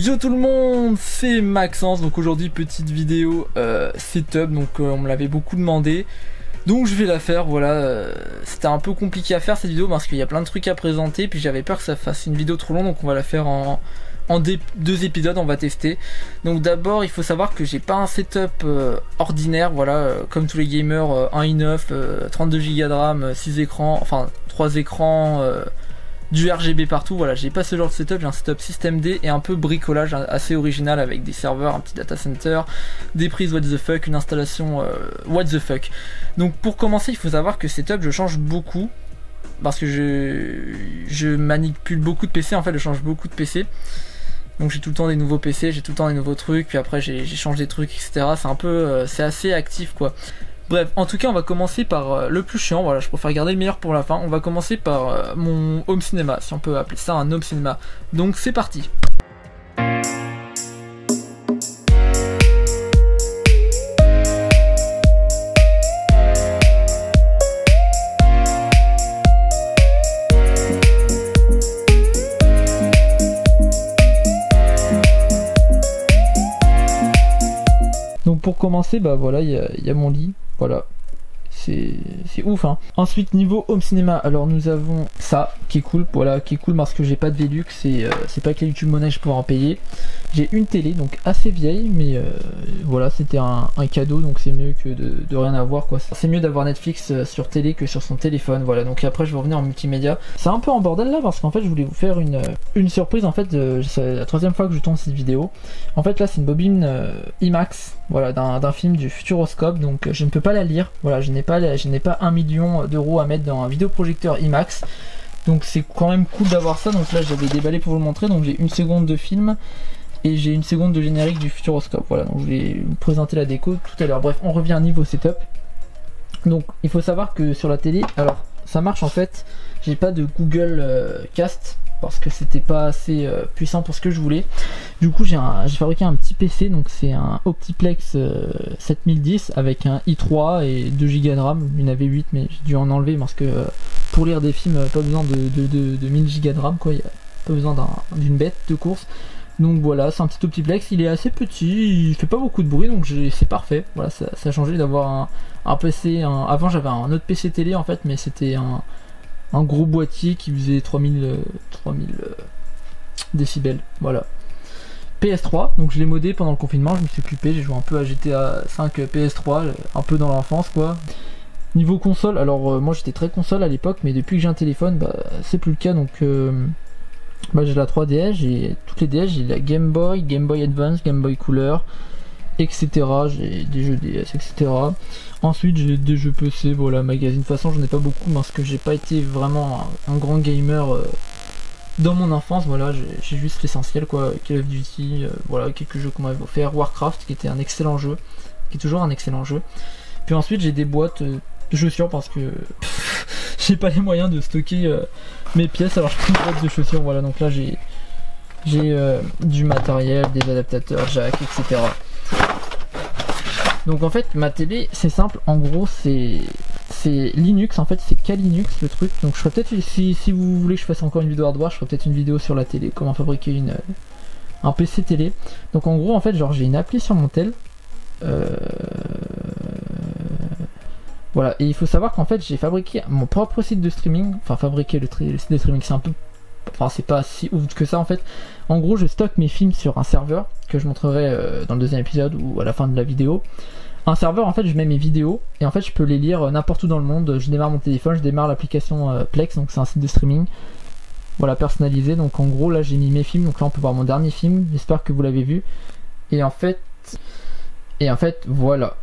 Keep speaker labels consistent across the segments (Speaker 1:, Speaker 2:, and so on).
Speaker 1: Yo tout le monde, c'est Maxence. Donc aujourd'hui petite vidéo setup, donc on me l'avait beaucoup demandé, donc je vais la faire. Voilà, c'était un peu compliqué à faire cette vidéo parce qu'il y a plein de trucs à présenter, puis j'avais peur que ça fasse une vidéo trop longue, donc on va la faire en deux épisodes, on va tester. Donc d'abord il faut savoir que j'ai pas un setup ordinaire, voilà, comme tous les gamers, 1 i9, 32 Go de RAM, 6 écrans, enfin 3 écrans, du RGB partout. Voilà, j'ai pas ce genre de setup, j'ai un setup système D et un peu bricolage assez original avec des serveurs, un petit data center, des prises what the fuck, une installation what the fuck. Donc pour commencer il faut savoir que setup je change beaucoup parce que je manipule beaucoup de PC, en fait je change beaucoup de PC. Donc j'ai tout le temps des nouveaux PC, j'ai tout le temps des nouveaux trucs, puis après j'échange des trucs, etc. C'est un peu, c'est assez actif quoi. Bref, en tout cas on va commencer par le plus chiant, voilà, je préfère garder le meilleur pour la fin. On va commencer par mon home cinéma, si on peut appeler ça un home cinéma. Donc c'est parti. Donc pour commencer, bah voilà, il y a mon lit, voilà, c'est ouf hein. Ensuite niveau home cinéma, alors nous avons ça qui est cool, voilà, qui est cool parce que j'ai pas de Velux, c'est pas que les YouTube Money je pourrais en payer. J'ai une télé donc assez vieille, mais voilà, c'était un cadeau, donc c'est mieux que de rien avoir quoi. C'est mieux d'avoir Netflix sur télé que sur son téléphone, voilà. Donc après je vais revenir en multimédia. C'est un peu en bordel là parce qu'en fait je voulais vous faire une surprise en fait. C'est la troisième fois que je tourne cette vidéo. En fait là c'est une bobine IMAX, voilà, d'un film du Futuroscope, donc je ne peux pas la lire, voilà, je n'ai pas 1 million d'euros à mettre dans un vidéoprojecteur IMAX. Donc c'est quand même cool d'avoir ça. Donc là j'avais déballé pour vous le montrer, donc j'ai 1 seconde de film et j'ai 1 seconde de générique du Futuroscope. Voilà, donc je vais vous présenter la déco tout à l'heure. Bref, on revient à niveau setup. Donc il faut savoir que sur la télé, alors ça marche en fait, j'ai pas de Google Cast parce que c'était pas assez puissant pour ce que je voulais. Du coup j'ai fabriqué un petit PC, donc c'est un Optiplex 7010 avec un i3 et 2 Go de RAM. Il y en avait 8 mais j'ai dû en enlever parce que pour lire des films pas besoin de 1000 Go de RAM quoi, il y a pas besoin d'une bête de course. Donc voilà, c'est un petit Optiplex, il est assez petit, il fait pas beaucoup de bruit, donc c'est parfait. Voilà, ça a changé d'avoir un PC, avant j'avais un autre PC télé en fait, mais c'était un gros boîtier qui faisait 3000 décibels, voilà. PS3, donc je l'ai modé pendant le confinement, je me suis occupé, j'ai joué un peu à GTA 5 PS3, un peu dans l'enfance quoi. Niveau console, alors moi j'étais très console à l'époque, mais depuis que j'ai un téléphone, bah c'est plus le cas, donc j'ai la 3DS, j'ai toutes les DS, j'ai la Game Boy, Game Boy Advance, Game Boy Color, etc. J'ai des jeux DS, etc. Ensuite j'ai des jeux PC, voilà, magazine. De toute façon j'en ai pas beaucoup parce que j'ai pas été vraiment un grand gamer dans mon enfance. Voilà, j'ai juste l'essentiel quoi. Call of Duty, voilà, quelques jeux qu'on m'avait offert, Warcraft qui était un excellent jeu, qui est toujours un excellent jeu. Puis ensuite j'ai des boîtes de chaussures parce que j'ai pas les moyens de stocker mes pièces, alors je prends une boîte de chaussures. Voilà, donc là j'ai du matériel, des adaptateurs jack, etc. Donc en fait ma télé c'est simple, en gros c'est Linux, en fait c'est Linux le truc. Donc je ferai peut-être, si vous voulez que je fasse encore une vidéo hardware, je ferai peut-être une vidéo sur la télé, comment fabriquer un PC télé. Donc en gros en fait genre j'ai une appli sur mon tel, voilà, et il faut savoir qu'en fait j'ai fabriqué mon propre site de streaming, enfin fabriquer le site de streaming c'est un peu, enfin c'est pas si ouf que ça en fait. En gros je stocke mes films sur un serveur que je montrerai dans le deuxième épisode ou à la fin de la vidéo. Un serveur en fait je mets mes vidéos et en fait je peux les lire n'importe où dans le monde. Je démarre mon téléphone, je démarre l'application Plex, donc c'est un site de streaming, voilà, personnalisé. Donc en gros là j'ai mis mes films, donc là on peut voir mon dernier film, j'espère que vous l'avez vu. Et en fait voilà.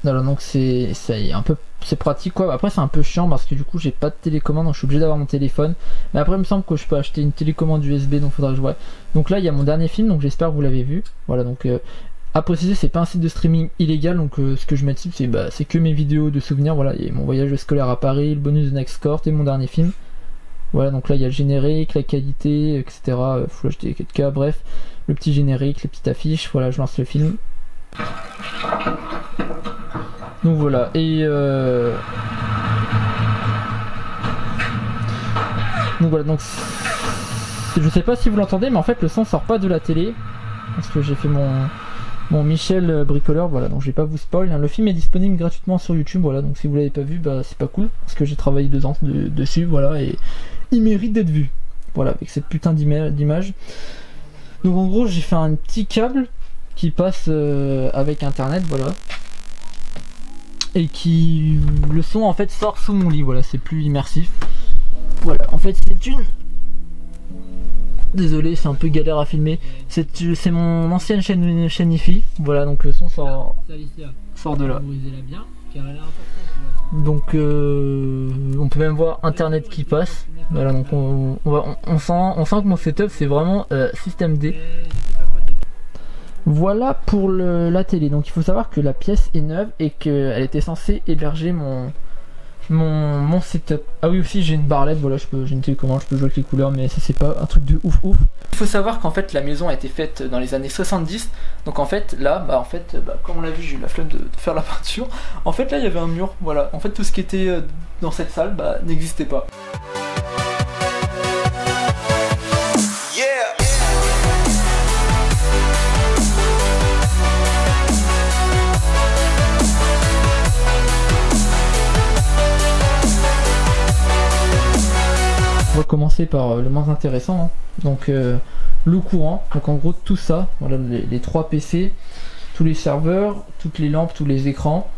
Speaker 1: Alors donc c'est un peu, c'est pratique quoi. Après c'est un peu chiant parce que du coup j'ai pas de télécommande, donc je suis obligé d'avoir mon téléphone. Mais après il me semble que je peux acheter une télécommande USB, donc faudra que je vois. Donc là il y a mon dernier film, donc j'espère que vous l'avez vu. Voilà, donc à préciser c'est pas un site de streaming illégal, donc ce que je mets dessus c'est que mes vidéos de souvenirs. Voilà, il y a mon voyage scolaire à Paris, le bonus de Next Court et mon dernier film. Voilà, donc là il y a le générique, la qualité, etc. Full HD 4K, bref, le petit générique, les petites affiches. Voilà, je lance le film. Donc voilà, et donc voilà, donc je sais pas si vous l'entendez, mais en fait le son sort pas de la télé parce que j'ai fait mon Michel bricoleur, voilà, donc je vais pas vous spoil, hein. Le film est disponible gratuitement sur YouTube, voilà, donc si vous l'avez pas vu, bah c'est pas cool, parce que j'ai travaillé 2 ans dessus, voilà, et il mérite d'être vu, voilà, avec cette putain d'image. Donc en gros j'ai fait un petit câble qui passe avec internet, voilà, et qui, le son en fait sort sous mon lit, voilà, c'est plus immersif, voilà, en fait c'est une... Désolé, c'est un peu galère à filmer. C'est mon ancienne chaîne IFI. Voilà, donc le son sort de là. Donc on peut même voir internet qui passe. Voilà, donc on sent que mon setup c'est vraiment système D. Voilà pour la télé. Donc il faut savoir que la pièce est neuve et qu'elle était censée héberger mon setup. Ah oui, aussi j'ai une barlette, voilà, j'ai une télécommande, je peux jouer avec les couleurs, mais ça c'est pas un truc de ouf. Il faut savoir qu'en fait la maison a été faite dans les années 70, donc en fait là, comme on l'a vu, j'ai eu la flemme de faire la peinture. En fait là il y avait un mur, voilà, en fait tout ce qui était dans cette salle n'existait pas. On va commencer par le moins intéressant, hein. Donc le courant, donc en gros tout ça, voilà, les 3 PC, tous les serveurs, toutes les lampes, tous les écrans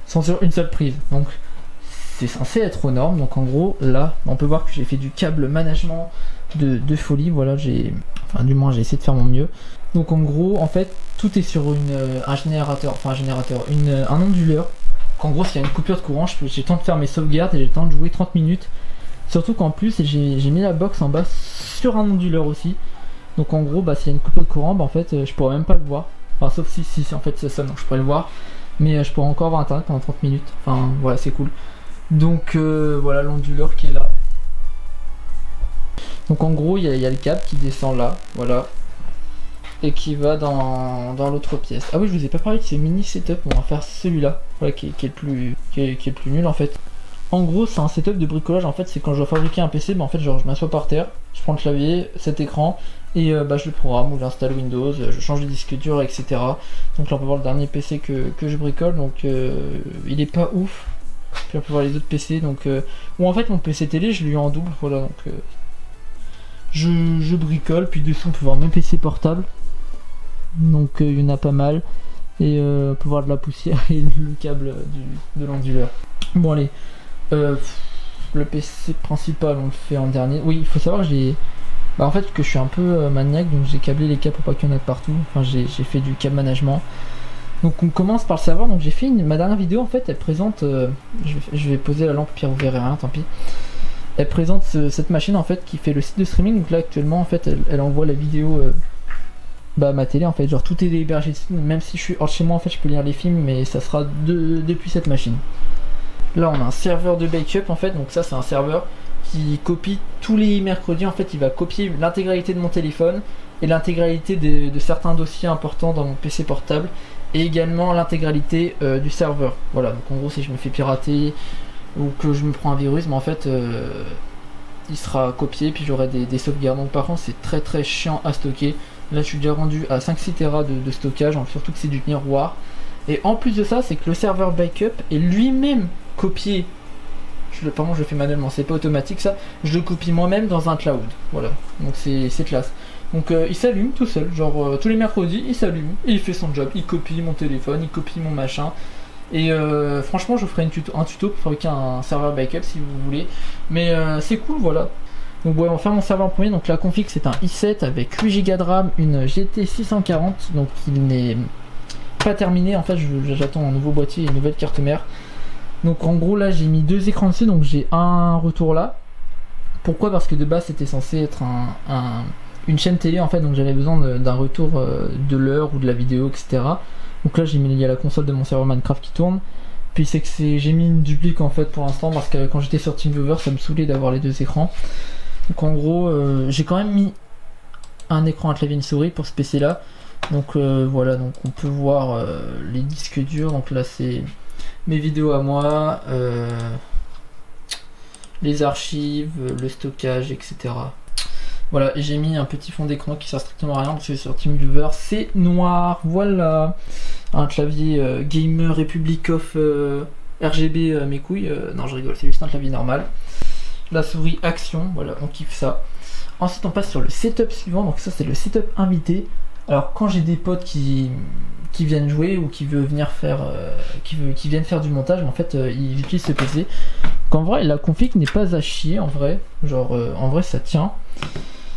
Speaker 1: sont sur une seule prise, donc c'est censé être aux normes. Donc en gros là on peut voir que j'ai fait du câble management de folie, voilà, du moins j'ai essayé de faire mon mieux. Donc en gros en fait tout est sur un onduleur. En gros s'il y a une coupure de courant, j'ai le temps de faire mes sauvegardes et j'ai le temps de jouer 30 minutes. Surtout qu'en plus j'ai mis la box en bas sur un onduleur aussi. Donc en gros s'il y a une coupure de courant, en fait je pourrais même pas le voir. Enfin sauf si en fait ça sonne, donc je pourrais le voir. Mais je pourrais encore avoir internet pendant 30 minutes. Enfin voilà, c'est cool. Donc voilà l'onduleur qui est là. Donc en gros il y a le câble qui descend là, voilà. Et qui va dans l'autre pièce. Ah oui, je vous ai pas parlé de ces mini setup, on va faire celui-là, voilà, qui est le plus nul en fait. En gros c'est un setup de bricolage, en fait c'est quand je dois fabriquer un PC, en fait genre je m'assois par terre, je prends le clavier, cet écran, et je le programme ou j'installe Windows, je change de disque dur, etc. Donc là on peut voir le dernier PC que je bricole, donc il est pas ouf. Puis on peut voir les autres PC, donc ou en fait mon PC télé je l'ai eu en double, voilà, donc je bricole, puis dessous on peut voir mes PC portables, donc il y en a pas mal, et on peut voir de la poussière et le câble de l'onduleur. Bon allez, le PC principal on le fait en dernier. Oui, il faut savoir que en fait que je suis un peu maniaque, donc j'ai câblé les câbles pour pas qu'il y en ait partout. Enfin j'ai fait du câble management. Donc on commence par le serveur. Donc j'ai fait ma dernière vidéo, en fait elle présente, je vais poser la lampe, Pierre vous verrez rien, tant pis. Elle présente cette machine en fait qui fait le site de streaming. Donc là actuellement en fait elle envoie la vidéo à ma télé, en fait genre tout est hébergé dessus. Même si je suis hors de chez moi en fait je peux lire les films, mais ça sera depuis cette machine. Là on a un serveur de backup en fait, donc ça c'est un serveur qui copie tous les mercredis, en fait il va copier l'intégralité de mon téléphone et l'intégralité de certains dossiers importants dans mon PC portable, et également l'intégralité du serveur. Voilà, donc en gros si je me fais pirater ou que je me prends un virus, mais en fait il sera copié, puis j'aurai des sauvegardes. Donc par contre c'est très chiant à stocker. Là je suis déjà rendu à 5-6 Tera de stockage, hein, surtout que c'est du miroir. Et en plus de ça, c'est que le serveur backup est lui-même copié. Pardon, je le fais manuellement, c'est pas automatique ça. Je le copie moi-même dans un cloud. Voilà, donc c'est classe. Donc il s'allume tout seul, genre tous les mercredis il s'allume et il fait son job. Il copie mon téléphone, il copie mon machin. Et franchement je vous ferai un tuto pour fabriquer un serveur backup si vous voulez. Mais c'est cool, voilà. Donc ouais, on va faire mon serveur en premier. Donc la config c'est un i7 avec 8 Go de RAM, une GT 640. Donc il n'est pas terminé, en fait j'attends un nouveau boîtier et une nouvelle carte mère. Donc en gros là j'ai mis 2 écrans dessus, donc j'ai un retour là. Pourquoi? Parce que de base c'était censé être une chaîne télé en fait, donc j'avais besoin d'un retour de l'heure ou de la vidéo, etc. Donc là il y a la console de mon serveur Minecraft qui tourne. Puis c'est que j'ai mis une duplique en fait pour l'instant, parce que quand j'étais sur TeamViewer ça me saoulait d'avoir les 2 écrans. Donc en gros j'ai quand même mis un écran à clavier et une souris pour ce PC là. Donc voilà, donc on peut voir les disques durs. Donc là c'est mes vidéos à moi, les archives, le stockage, etc. Voilà, et j'ai mis un petit fond d'écran qui sert strictement à rien parce que sur TeamViewer c'est noir. Voilà, un clavier Gamer Republic of RGB mes couilles. Non, je rigole, c'est juste un clavier normal. La souris Action, voilà, on kiffe ça. Ensuite, on passe sur le setup suivant. Donc ça, c'est le setup invité. Alors, quand j'ai des potes qui viennent jouer ou qui veulent venir faire, qui viennent faire du montage, mais en fait, ils utilisent ce PC. Qu'en vrai, la config n'est pas à chier, en vrai. Genre, en vrai, ça tient.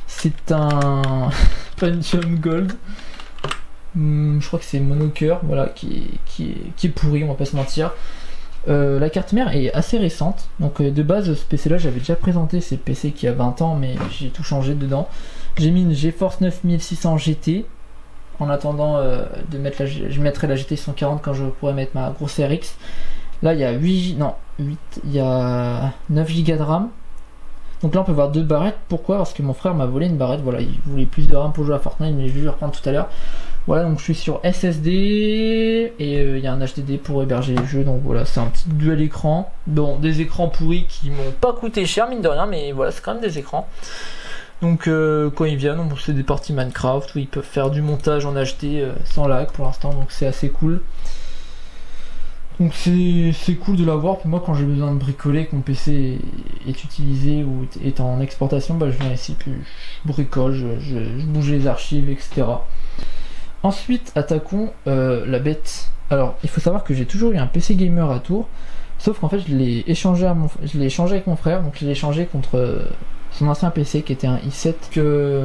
Speaker 1: C'est un Pentium Gold. Je crois que c'est monocœur, voilà, qui est pourri, on va pas se mentir. La carte mère est assez récente, donc de base ce PC là j'avais déjà présenté, c'est le PC qui a 20 ans mais j'ai tout changé dedans. J'ai mis une GeForce 9600 GT en attendant de mettre je mettrai la GT 140 quand je pourrai mettre ma grosse RX. Là il y a 8, il y a 9 Go de RAM. Donc là on peut voir 2 barrettes, pourquoi? Parce que mon frère m'a volé une barrette, voilà, il voulait plus de RAM pour jouer à Fortnite mais je vais le reprendre tout à l'heure. Voilà, donc je suis sur SSD et il y a un HDD pour héberger les jeux, donc voilà, c'est un petit duel écran. Bon, des écrans pourris qui m'ont pas coûté cher, mine de rien, mais voilà, c'est quand même des écrans. Donc quand ils viennent, c'est des parties Minecraft où ils peuvent faire du montage en HD sans lag pour l'instant, donc c'est assez cool. Donc c'est cool de l'avoir. Pour moi, quand j'ai besoin de bricoler, que mon PC est utilisé ou est en exportation, bah, je viens ici, puis je bricole, je bouge les archives, etc. Ensuite, attaquons la bête. Alors, il faut savoir que j'ai toujours eu un PC gamer à Tours, sauf qu'en fait, je l'ai échangé avec mon frère, donc je l'ai échangé contre son ancien PC qui était un i7.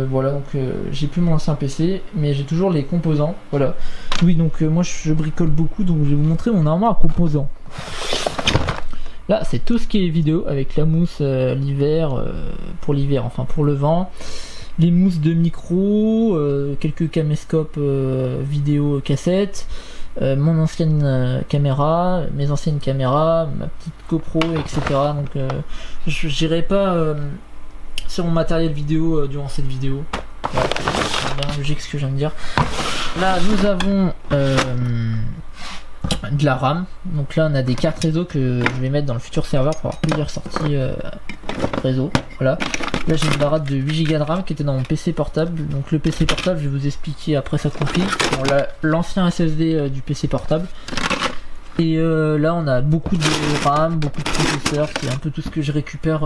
Speaker 1: Voilà, donc j'ai plus mon ancien PC, mais j'ai toujours les composants. Voilà. Oui, donc moi je bricole beaucoup, donc je vais vous montrer mon armoire à composants. Là, c'est tout ce qui est vidéo avec la mousse l'hiver, pour l'hiver, enfin pour le vent. Les mousses de micro, quelques caméscopes vidéo cassettes, mon ancienne caméra, mes anciennes caméras, ma petite GoPro, etc. Donc je n'irai pas sur mon matériel vidéo durant cette vidéo. Voilà, c'est bien logique ce que je viens de dire. Là nous avons de la RAM. Donc là on a des cartes réseau que je vais mettre dans le futur serveur pour avoir plusieurs sorties réseau. Voilà. Là j'ai une baratte de 8 Go de RAM qui était dans mon PC portable. Donc le PC portable je vais vous expliquer après sa config. Bon, l'ancien SSD du PC portable. Et là on a beaucoup de RAM, beaucoup de processeurs, c'est un peu tout ce que je récupère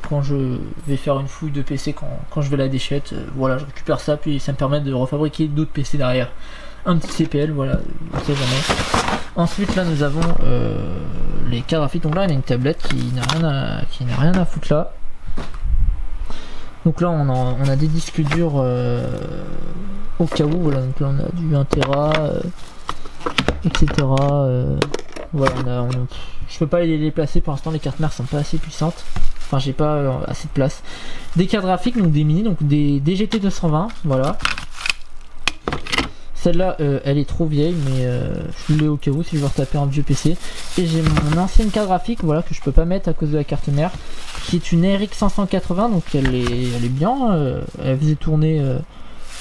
Speaker 1: quand je vais faire une fouille de PC quand je vais à la déchette. Voilà, je récupère ça puis ça me permet de refabriquer d'autres PC derrière. Un petit CPL, voilà, on sait jamais. Ensuite là nous avons les cartes graphiques. Donc là il y a une tablette qui n'a rien à foutre là. Donc là on a des disques durs au cas où, voilà, donc là on a du 1 Tera, etc. Voilà, je peux pas les déplacer pour l'instant, les cartes mères sont pas assez puissantes. Enfin j'ai pas assez de place. Des cartes graphiques, donc des mini, donc des DGT 220, voilà. Celle-là, elle est trop vieille, mais je l'ai au cas où si je veux retaper un vieux PC. Et j'ai mon ancienne carte graphique, voilà, que je peux pas mettre à cause de la carte mère, qui est une RX 580, donc elle est bien. Elle faisait tourner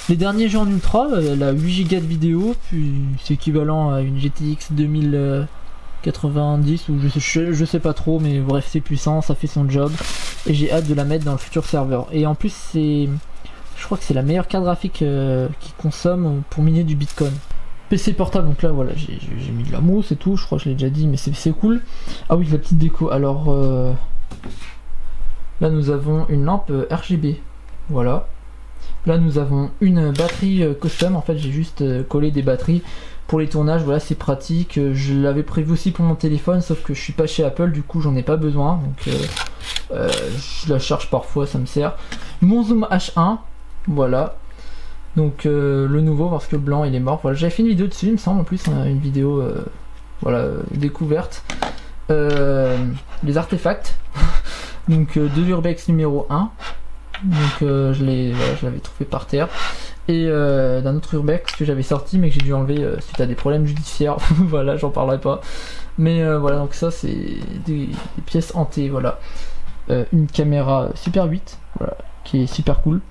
Speaker 1: les derniers jeux en ultra. Elle a 8 Go de vidéo, puis c'est équivalent à une GTX 2090 ou je sais pas trop, mais bref, c'est puissant, ça fait son job. Et j'ai hâte de la mettre dans le futur serveur. Et en plus, je crois que c'est la meilleure carte graphique qui consomme pour miner du Bitcoin. PC portable, donc là voilà, j'ai mis de la mousse et tout, je crois que je l'ai déjà dit, mais c'est cool. Ah oui, la petite déco. Alors là nous avons une lampe RGB, voilà. Là nous avons une batterie custom, en fait j'ai juste collé des batteries pour les tournages, voilà, c'est pratique. Je l'avais prévu aussi pour mon téléphone, sauf que je suis pas chez Apple, du coup j'en ai pas besoin, donc je la charge parfois, ça me sert. Mon zoom H1, voilà, donc le nouveau parce que le blanc il est mort. Voilà, j'avais fait une vidéo dessus, il me semble, en plus on a une vidéo voilà, découverte, les artefacts. Donc de l'Urbex numéro 1, donc je l'avais trouvé par terre, et d'un autre Urbex que j'avais sorti mais que j'ai dû enlever suite à des problèmes judiciaires. Voilà, j'en parlerai pas, mais voilà, donc ça c'est des pièces hantées. Voilà, une caméra Super 8, voilà, qui est super cool.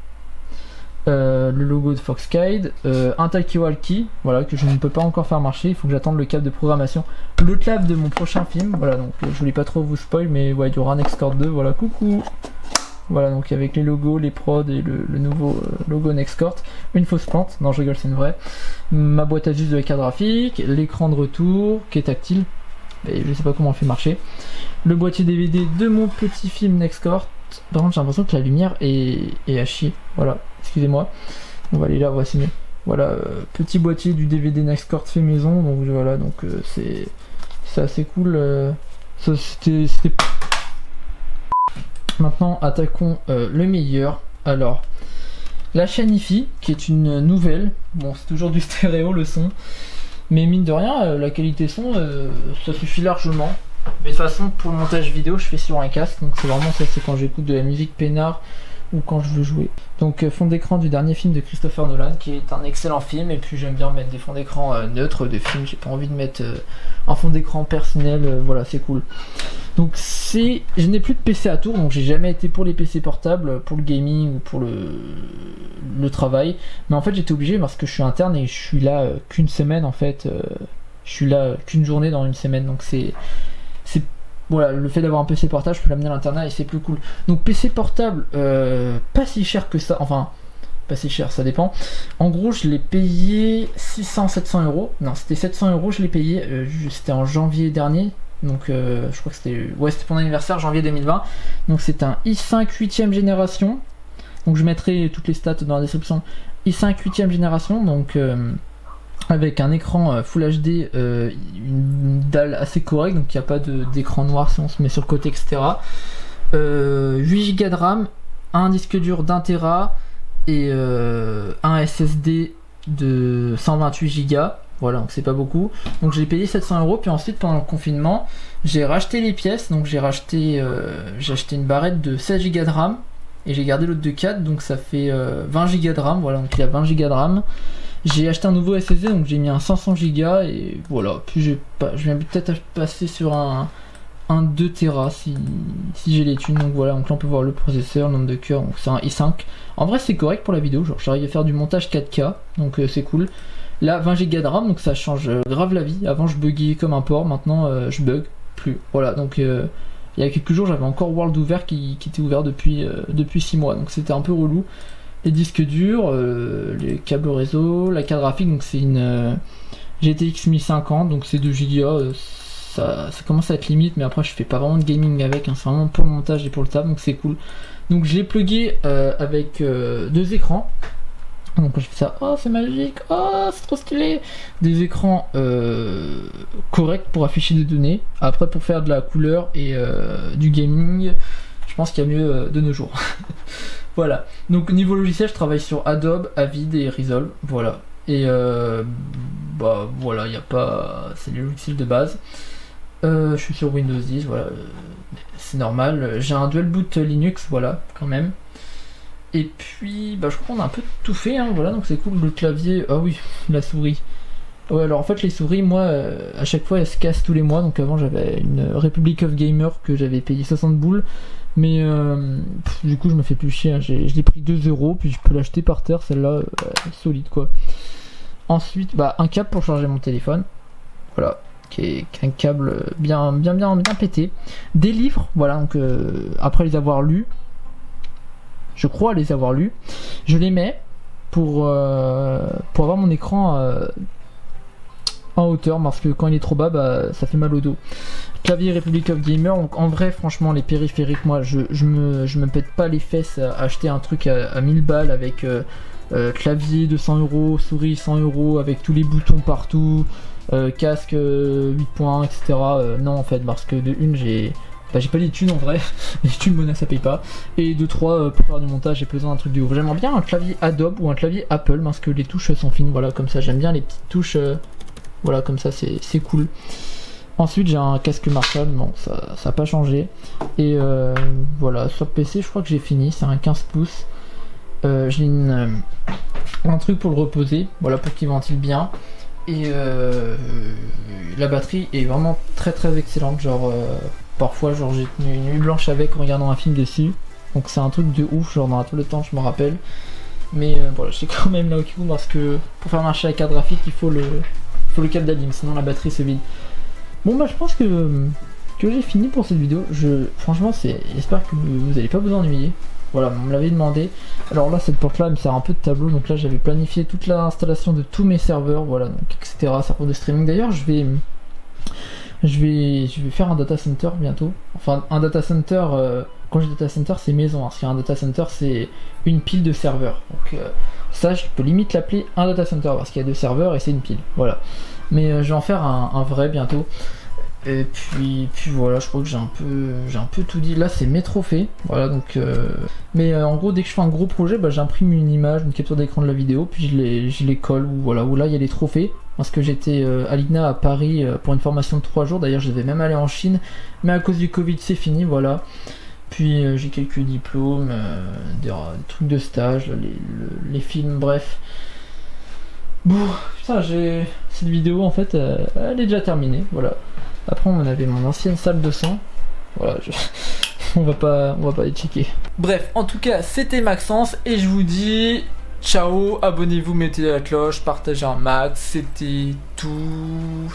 Speaker 1: Le logo de Foxkide, un talkie-walkie, voilà, que je ne peux pas encore faire marcher, il faut que j'attende le câble de programmation, le clap de mon prochain film. Voilà, donc je voulais pas trop vous spoil, mais ouais, il y aura un Escort 2, voilà, coucou. Voilà, donc avec les logos, les prods et le nouveau logo Nextcourt. Une fausse plante, non je rigole, c'est une vraie. Ma boîte à juste de la carte graphique, l'écran de retour qui est tactile, et je sais pas comment on le fait marcher. Le boîtier DVD de mon petit film Nextcourt. Par contre j'ai l'impression que la lumière est à chier, voilà, excusez-moi. On va aller là, voici mieux. Voilà, petit boîtier du DVD Nextcourt fait maison, donc voilà, donc c'est assez cool. Ça c'était... Maintenant, attaquons le meilleur. Alors, la chaîne hi-fi, qui est une nouvelle. Bon, c'est toujours du stéréo le son. Mais mine de rien, la qualité son, ça suffit largement. Mais de toute façon, pour le montage vidéo, je fais sur un casque. Donc c'est vraiment ça, c'est quand j'écoute de la musique peinard ou quand je veux jouer. Donc fond d'écran du dernier film de Christopher Nolan, qui est un excellent film. Et puis j'aime bien mettre des fonds d'écran neutres de films. J'ai pas envie de mettre un fond d'écran personnel. Voilà, c'est cool. Donc je n'ai plus de PC à tour, donc j'ai jamais été pour les PC portables, pour le gaming ou pour le travail. Mais en fait j'étais obligé parce que je suis interne et je suis là qu'une semaine en fait. Je suis là qu'une journée dans une semaine, donc c'est voilà, le fait d'avoir un PC portable, je peux l'amener à l'internat et c'est plus cool. Donc PC portable, pas si cher que ça, enfin pas si cher, ça dépend. En gros je l'ai payé 600-700 euros, non c'était 700 euros, je l'ai payé, c'était en janvier dernier. Donc je crois que c'était pour mon anniversaire, janvier 2020. Donc c'est un i5 8ème génération. Donc je mettrai toutes les stats dans la description. i5 8ème génération, donc avec un écran Full HD, une dalle assez correcte, donc il n'y a pas d'écran noir si on se met sur le côté, etc. 8 Go de RAM, un disque dur d'1 Tera et un SSD de 128 Go. Voilà, donc c'est pas beaucoup. Donc j'ai payé 700 euros. Puis ensuite, pendant le confinement, j'ai racheté les pièces. Donc j'ai acheté une barrette de 16 Go de RAM et j'ai gardé l'autre de 4. Donc ça fait 20 Go de RAM. Voilà, donc il y a 20 Go de RAM. J'ai acheté un nouveau SSD, donc j'ai mis un 500 Go et voilà. Puis je viens peut-être passer sur un 2 Tera si j'ai les thunes. Donc voilà, donc là on peut voir le processeur, le nombre de cœurs. Donc c'est un i5. En vrai, c'est correct pour la vidéo. Genre j'arrive à faire du montage 4K, donc c'est cool. Là 20 Go de RAM, donc ça change grave la vie. Avant je buguais comme un porc, maintenant je bug plus. Voilà, donc il y a quelques jours j'avais encore World ouvert qui était ouvert depuis 6 mois, donc c'était un peu relou. Les disques durs, les câbles réseau, la carte graphique, donc c'est une GTX 1050, donc c'est 2 Go. Ça commence à être limite, mais après je fais pas vraiment de gaming avec, hein, c'est vraiment pour le montage et pour le taf, donc c'est cool. Donc je l'ai plugué avec 2 écrans. Donc quand je fais ça, oh c'est magique, oh c'est trop stylé. Des écrans corrects pour afficher des données. Après pour faire de la couleur et du gaming, je pense qu'il y a mieux de nos jours. Voilà, donc niveau logiciel je travaille sur Adobe, Avid et Resolve, voilà. Et bah voilà, il n'y a pas, c'est les logiciels de base. Je suis sur Windows 10, voilà, c'est normal. J'ai un dual boot Linux, voilà, quand même. Et puis, bah, je crois qu'on a un peu tout fait, hein, voilà, donc c'est cool. Le clavier, ah oui, la souris. Ouais, alors en fait, les souris, moi, à chaque fois, elles se cassent tous les mois. Donc avant, j'avais une Republic of Gamer que j'avais payé 60 boules. Mais du coup, je me fais plus chier, hein. Je l'ai pris 2 euros, puis je peux l'acheter par terre, celle-là, solide quoi. Ensuite, bah, un câble pour charger mon téléphone. Voilà, qui est un câble bien pété. Des livres, voilà, donc après les avoir lus. Je crois les avoir lus. Je les mets pour avoir mon écran en hauteur, parce que quand il est trop bas, bah, ça fait mal au dos. Clavier Republic of Gamer, donc en vrai, franchement, les périphériques, moi, je me pète pas les fesses à acheter un truc à 1000 balles avec clavier 200 euros, souris 100 euros, avec tous les boutons partout, casque 8 points, etc. Non, en fait, parce que de une, j'ai pas les thunes en vrai, les thunes monnaie ça paye pas, et de 3 pour faire du montage j'ai besoin d'un truc de ouf. J'aimerais bien un clavier Adobe ou un clavier Apple parce que les touches sont fines, voilà, comme ça j'aime bien les petites touches, voilà, comme ça c'est cool. Ensuite j'ai un casque Marshall, bon ça a pas changé, et voilà, sur PC je crois que j'ai fini, c'est un 15 pouces. J'ai un truc pour le reposer, voilà, pour qu'il ventile bien. Et la batterie est vraiment très excellente, genre parfois genre j'ai tenu une nuit blanche avec en regardant un film dessus, donc c'est un truc de ouf, genre dans tout le temps je me rappelle. Mais voilà, j'ai quand même là au coup parce que pour faire marcher la carte graphique il faut le câble d'Adim, sinon la batterie se vide. Bon bah je pense que j'ai fini pour cette vidéo. Franchement j'espère que vous n'allez pas vous ennuyer. Voilà, on me l'avait demandé. Alors là, cette porte là elle me sert un peu de tableau, donc là j'avais planifié toute l'installation de tous mes serveurs, voilà, donc etc. Serveurs de streaming. D'ailleurs, je vais faire un data center bientôt. Enfin, un data center, quand je dis data center, c'est maison. Parce qu'un data center, c'est une pile de serveurs. Donc ça, je peux limite l'appeler un data center parce qu'il y a 2 serveurs et c'est une pile. Voilà. Mais je vais en faire un vrai bientôt. Et puis voilà, je crois que j'ai un peu tout dit. Là, c'est mes trophées. Voilà, donc. Mais en gros, dès que je fais un gros projet, bah, j'imprime une image, une capture d'écran de la vidéo, puis je les colle. Ou voilà, où là, il y a les trophées. Parce que j'étais à l'INA à Paris pour une formation de 3 jours. D'ailleurs, je devais même aller en Chine. Mais à cause du Covid, c'est fini, voilà. Puis j'ai quelques diplômes, des trucs de stage, les films, bref. Bon, putain, cette vidéo, en fait, elle est déjà terminée, voilà. Après, on avait mon ancienne salle de sang. Voilà, on va pas les checker. Bref, en tout cas, c'était Maxence et je vous dis ciao, abonnez-vous, mettez la cloche, partagez un max, c'était tout.